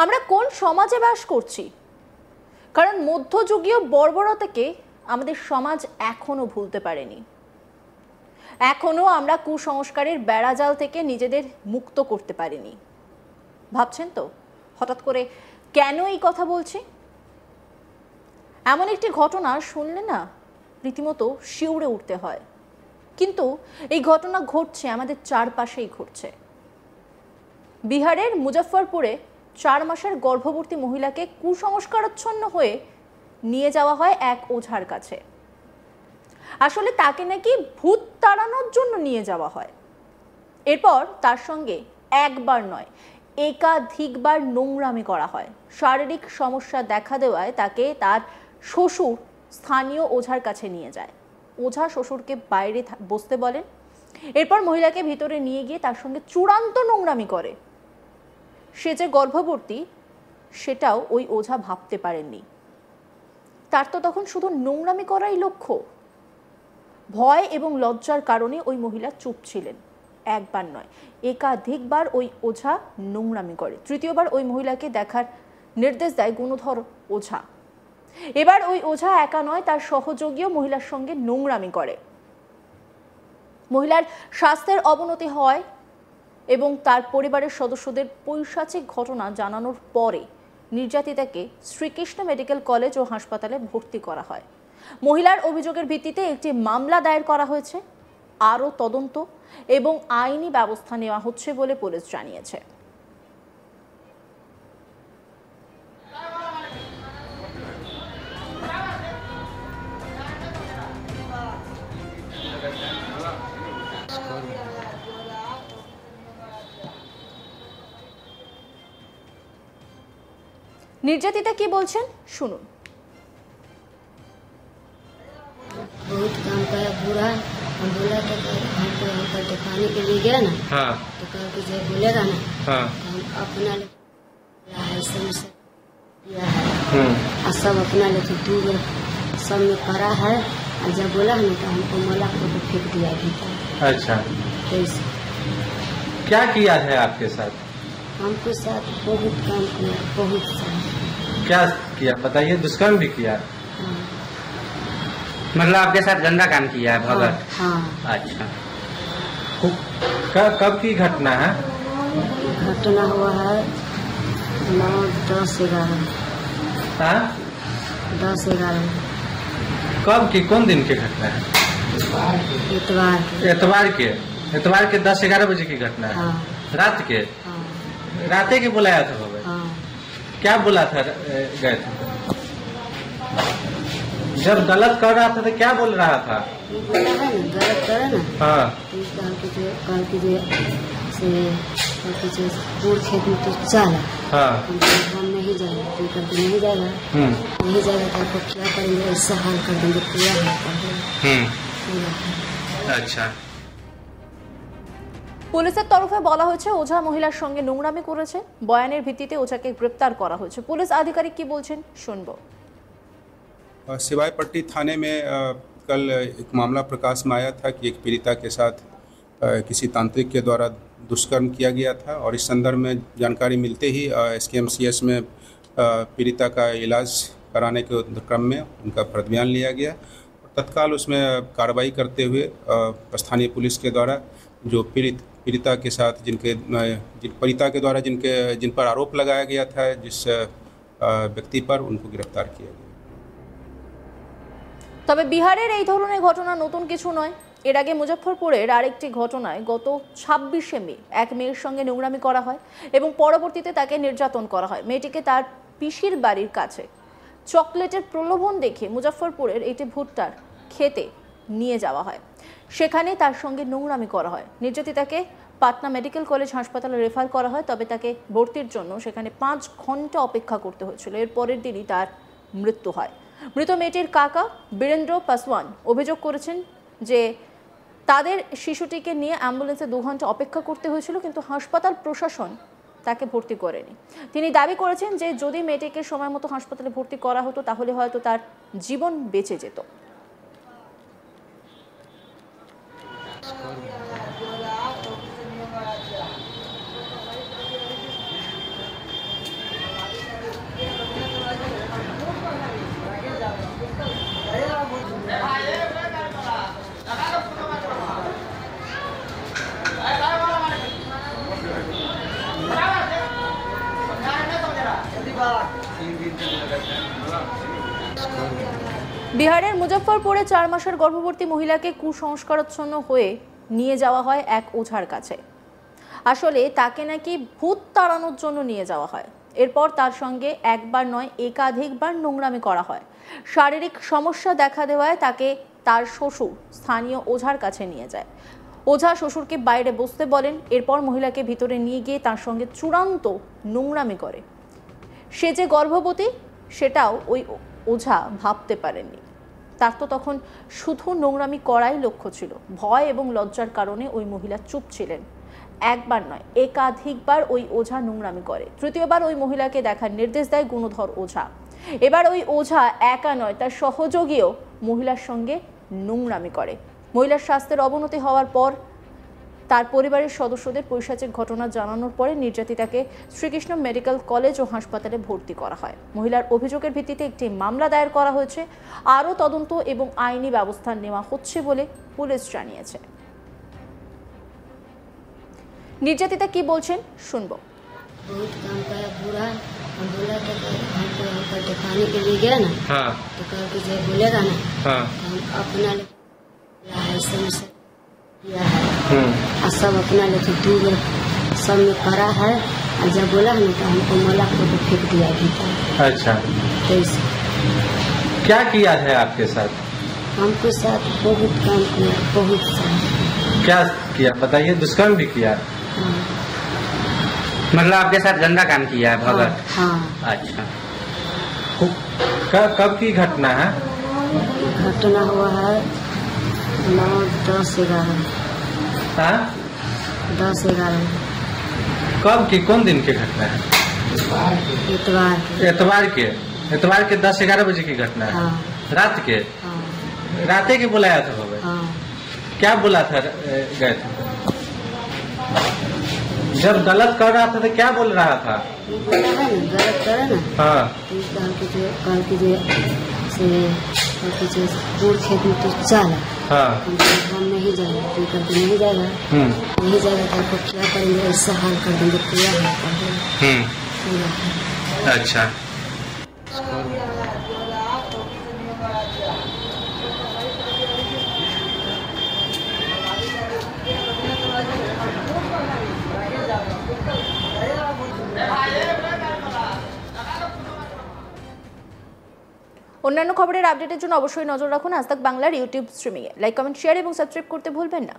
আমরা কোন সমাজে বাস করছি? কারণ মধ্যযুগীয় বর্বরতাকে আমাদের সমাজ এখনো ভুলতে পারেনি। এখনো আমরা কুসংস্কারের বেড়াজাল থেকে নিজেদের মুক্ত করতে পারিনি। ভাবছেন তো হঠাৎ করে কেন এই কথা বলছি? এমন একটি ঘটনা শুনলে না রীতিমতো শিউরে উঠতে হয়, কিন্তু এই ঘটনা ঘটছে আমাদের চারপাশেই ঘটছে। বিহারের মুজফ্ফরপুরে 4 মাসের গর্ভবতী মহিলাকে কুসংস্কারাচ্ছন্ন হয়ে নিয়ে যাওয়া হয় এক ওঝার কাছে। আসলে তাকে নাকি ভূত তাড়ানোর জন্য নিয়ে যাওয়া হয়। এরপর তার সঙ্গে একবার নয় একাধিকবার নোংরামি করা হয়। শারীরিক সমস্যা দেখা দেওয়ায় তাকে তার শ্বশুর স্থানীয় ওঝার কাছে নিয়ে যায়। ওঝা শ্বশুরকে বাইরে বসতে বলেন। এরপর মহিলাকে ভিতরে নিয়ে গিয়ে তার সঙ্গে চূড়ান্ত নোংরামি করে। সে যে গর্ভবতী সেটাও ওই ওঝা ভাবতে পারেননি। তার তো তখন শুধু নোংরামি করাই লক্ষ্য। ভয় এবং লজ্জার কারণে ওই মহিলা চুপ ছিলেন। একবার নয় একাধিকবার ওই ওঝা নোংরামি করে। তৃতীয়বার ওই মহিলাকে দেখার নির্দেশ দেয় গুণধর ওঝা। এবার ওই ওঝা একা নয়, তার সহযোগীও মহিলার সঙ্গে নোংরামি করে। মহিলার স্বাস্থ্যের অবনতি হয় এবং তার পরিবারের সদস্যদের পৈশাচিক ঘটনা জানানোর পরে নির্যাতিতাকে শ্রীকৃষ্ণ মেডিকেল কলেজ ও হাসপাতালে ভর্তি করা হয়। মহিলার অভিযোগের ভিত্তিতে একটি মামলা দায়ের করা হয়েছে। আরও তদন্ত এবং আইনি ব্যবস্থা নেওয়া হচ্ছে বলে পুলিশ জানিয়েছে। নির্যাতিতা কি বলছেন শুনুন। बहुत काम किया बुरा। हम बोला था कि हमको दिखाने के लिए गया ना। हाँ। तो कहा कि जो बोलेगा ना। हाँ। तो हम अपना किया है और सब अपना लेके दूर सब में करा है। और जब बोला है ना तो हमको मला को फेंक दिया भीतर। अच्छा, तो क्या किया है आपके साथ? हमको साथ बहुत काम किया, बहुत सारा। क्या किया बताइए? दुष्कर्म भी किया? हाँ। मतलब आपके साथ गंदा काम किया है भगत? हाँ। अच्छा, कब की घटना है? घटना हुआ है 9, 10, 11। हाँ? 10, 11 कब की, कौन दिन की घटना है? एतवार के 10-11 बजे की घटना है। हाँ। रात के? हाँ। राते के बुलाया था बाबा? हाँ। क्या बोला था गए थे? जब गलत कर रहा था तो क्या बोल रहा था? ये बोला है ना गलत करे ना। हाँ। तो दूर खेत में तो चल। हाँ। हम नहीं जाएगा तो करके नहीं जाएगा। नहीं जाएगा तो आपको क्या करेंगे, ऐसा हाल कर देंगे, पूरा हाल कर देंगे। अच्छा। পুলিশের তরফে বলা হয়েছে ওঝা মহিলার সঙ্গে নোংরামি করেছে। বয়ানের ভিত্তিতে ওঝাকে গ্রেপ্তার করা হয়েছে। পুলিশ আধিকারিক কি বলছেন শুনবো। सिवायपट्टी थाने में कल एक मामला प्रकाश में आया था कि एक पीड़िता के साथ किसी तांत्रिक के द्वारा दुष्कर्म किया गया था और इस संदर्भ में जानकारी मिलते ही SKMCS में पीड़िता का इलाज कराने के क्रम में उनका प्रतिबयान लिया गया और तत्काल उसमें कार्रवाई करते हुए स्थानीय पुलिस के द्वारा जो पीड़िता के साथ पीड़िता के द्वारा जिन पर आरोप लगाया गया था जिस व्यक्ति पर उनको गिरफ्तार किया गया। তবে বিহারের এই ধরনের ঘটনা নতুন কিছু নয়। এর আগে মুজফ্ফরপুরের আরেকটি ঘটনায় গত 26শে মে এক মেয়ের সঙ্গে নোংরামি করা হয় এবং পরবর্তীতে তাকে নির্যাতন করা হয়। মেয়েটিকে তার পিসির বাড়ির কাছে চকলেটের প্রলোভন দেখে মুজফ্ফরপুরের একটি ভুট্টার খেতে নিয়ে যাওয়া হয়। সেখানে তার সঙ্গে নোংরামি করা হয়। নির্যাতিতাকে পাটনা মেডিকেল কলেজ হাসপাতালে রেফার করা হয়, তবে তাকে ভর্তির জন্য সেখানে 5 ঘন্টা অপেক্ষা করতে হয়েছিল। এর পরের দিনই তার মৃত্যু হয়। মৃত মেয়েটির কাকা বীরেন্দ্র পাসওয়ান অভিযোগ করেছেন যে তাদের শিশুটিকে নিয়ে অ্যাম্বুলেন্সে 2 ঘন্টা অপেক্ষা করতে হয়েছিল, কিন্তু হাসপাতাল প্রশাসন তাকে ভর্তি করেনি। তিনি দাবি করেছেন যে যদি মেয়েটিকে সময় মতো হাসপাতালে ভর্তি করা হতো তাহলে হয়তো তার জীবন বেঁচে যেত। বিহারের মুজফ্ফরপুরে 4 মাসের গর্ভবতী মহিলাকে কুসংস্কারাচ্ছন্ন হয়ে নিয়ে যাওয়া হয় এক ওঝার কাছে। আসলে তাকে নাকি ভূত তাড়ানোর জন্য নিয়ে যাওয়া হয়। এরপর তার সঙ্গে একবার নয় একাধিকবার নোংরামি করা হয়। শারীরিক সমস্যা দেখা দেওয়ায় তাকে তার শ্বশুর স্থানীয় ওঝার কাছে নিয়ে যায়। ওঝা শ্বশুরকে বাইরে বসতে বলেন। এরপর মহিলাকে ভিতরে নিয়ে গিয়ে তার সঙ্গে চূড়ান্ত নোংরামি করে। সে যে গর্ভবতী সেটাও ওই ওঝা ভাবতে পারেননি। তার তো তখন শুধু নোংরামি করাই লক্ষ্য ছিল। ভয় এবং লজ্জার কারণে ওই মহিলা চুপ ছিলেন। একবার নয় একাধিকবার ওই ওঝা নোংরামি করে। তৃতীয়বার ওই মহিলাকে দেখার নির্দেশ দেয় গুণধর ওঝা। এবার ওই ওঝা একা নয় তার সহযোগীও মহিলার সঙ্গে নোংরামি করে। মহিলার স্বাস্থ্যের অবনতি হওয়ার পর তার পরিবারের সদস্যদের পৈশাচিক ঘটনা জানানোর পরে নির্যাতিতাকে শ্রীকৃষ্ণ মেডিকেল কলেজ ও হাসপাতালে ভর্তি করা হয়। মহিলার অভিযোগের ভিত্তিতে একটি মামলা দায়ের করা হয়েছে। আরও তদন্ত এবং আইনি ব্যবস্থা নেওয়া হচ্ছে বলে পুলিশ জানিয়েছে। নির্যাতিতা কি বলছেন শুনবো। बहुत काम किया बुरा। हम बोला तो हमको दिखाने के लिए गया ना। हाँ तो कल के जो बोलेगा ना हाँ तो हम अपना समस्या किया है और सब अपना लेके दूर सब में करा है। और जब बोला ना तो हमको मला को फेंक दिया भीतर। अच्छा, तो इस क्या किया है आपके साथ? हमको साथ बहुत काम किया, बहुत सारा। क्या किया बताइए? दुष्कर्म भी किया? हाँ मतलब आपके साथ गंदा काम किया है भगत? हाँ। अच्छा, कब की घटना है? घटना हुआ है 9, 10, 11। हाँ? 10, 11 कब की, कौन दिन की घटना है? इतवार के। एतवार के 10-11 बजे की घटना है। हाँ रात के? हाँ राते के बुलाया था बाबा? हाँ। क्या बोला था गए थे? जब गलत कर रहा था तो क्या बोल रहा था? बोला है ना गलत करे ना हाँ तो कल की जो पूर खेत में तो चला हाँ हम नहीं जाएगा तो करके नहीं जाएगा। नहीं जाएगा तो आपको क्या करेंगे? ऐसा हाल कर देंगे, पूरा हाल कर देंगे पूरा। अच्छा, অন্যান্য খবরের আপডেটের জন্য অবশ্যই নজর রাখুন আজ তাক বাংলার ইউটিউব স্ট্রিমিংয়ে। লাইক, কমেন্ট, শেয়ার এবং সাবস্ক্রাইব করতে ভুলবেন না।